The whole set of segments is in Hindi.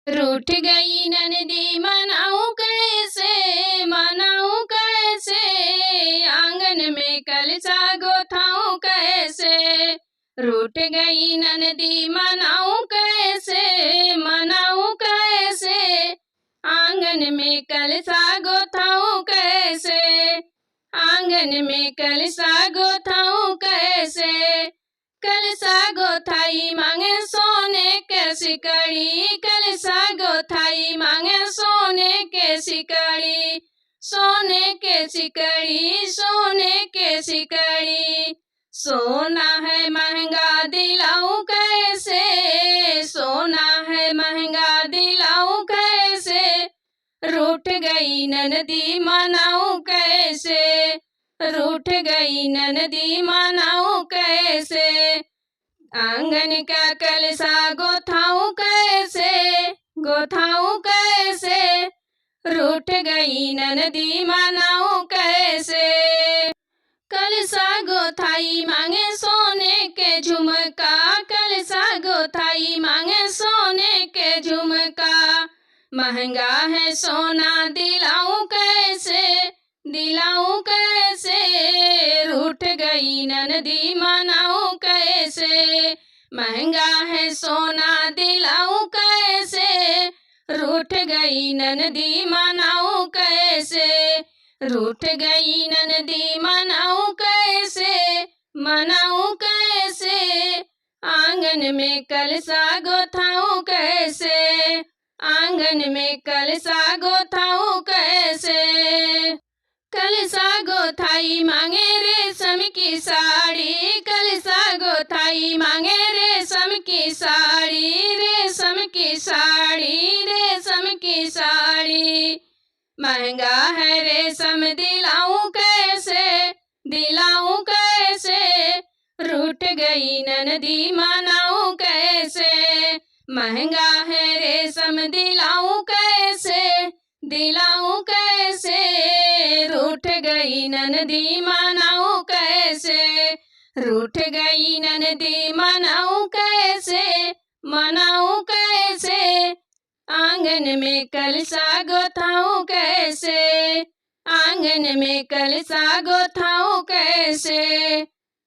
रूठ गई ननदी मनाऊं कैसे आंगन में कलसा गोथाऊं कैसे। रूठ गई ननदी मनाऊं कैसे आंगन में कलसा गोथाऊं कैसे। आंगन में कलसा गोथाऊं कैसे। कलसा गोथाई मांगे सोने के सिकड़ी, कलसा गोथाई मांगे सोने के सिकड़ी। सोने के सिकड़ी, सोने के सिकड़ी। सोना है महंगा दिलाऊं कैसे, सोना है महंगा दिलाऊं कैसे। रूठ गई ननदी मनाऊं कैसे, रूठ गई ननदी मनाऊं कैसे। आंगन का कलसा गोथाऊं कैसे, गोथाऊं कैसे। रूठ गई ननदी मनाऊं कैसे। कलसा गोथाई मांगे सोने के झुमका, कलसा गोथाई मांगे सोने के झुमका। महंगा है सोना दिलाऊं कैसे, दिलाऊं कैसे। रूठ गई ननदी मनाऊं कैसे। महंगा है सोना दिलाऊं कैसे। रूठ गई ननदी मनाऊं कैसे। रूठ गई ननदी मनाऊं कैसे, मनाऊं कैसे। आंगन में कलसा गोथाऊं कैसे, आंगन में कलसा गोथाऊं कैसे। कलसा गोथाई मांगे रेशम की साड़ी, कलसा गोथाई मांगे रेशम की साड़ी। रेशम की साड़ी, रेशम की साड़ी। महंगा है रेशम दिलाऊं कैसे, दिलाऊं कैसे। रूठ गई ननदी मनाऊं कैसे। महंगा है रेशम दिलाऊं कैसे, दिलाऊं कैसे। रूठ गई ननदी मनाऊं कैसे। रूठ गई ननदी मनाऊं कैसे, मनाऊं कैसे। आंगन में कलसा गोथाऊं कैसे, आंगन में कलसा गोथाऊं कैसे।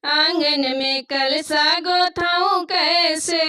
आंगन में कलसा गोथाऊं कैसे।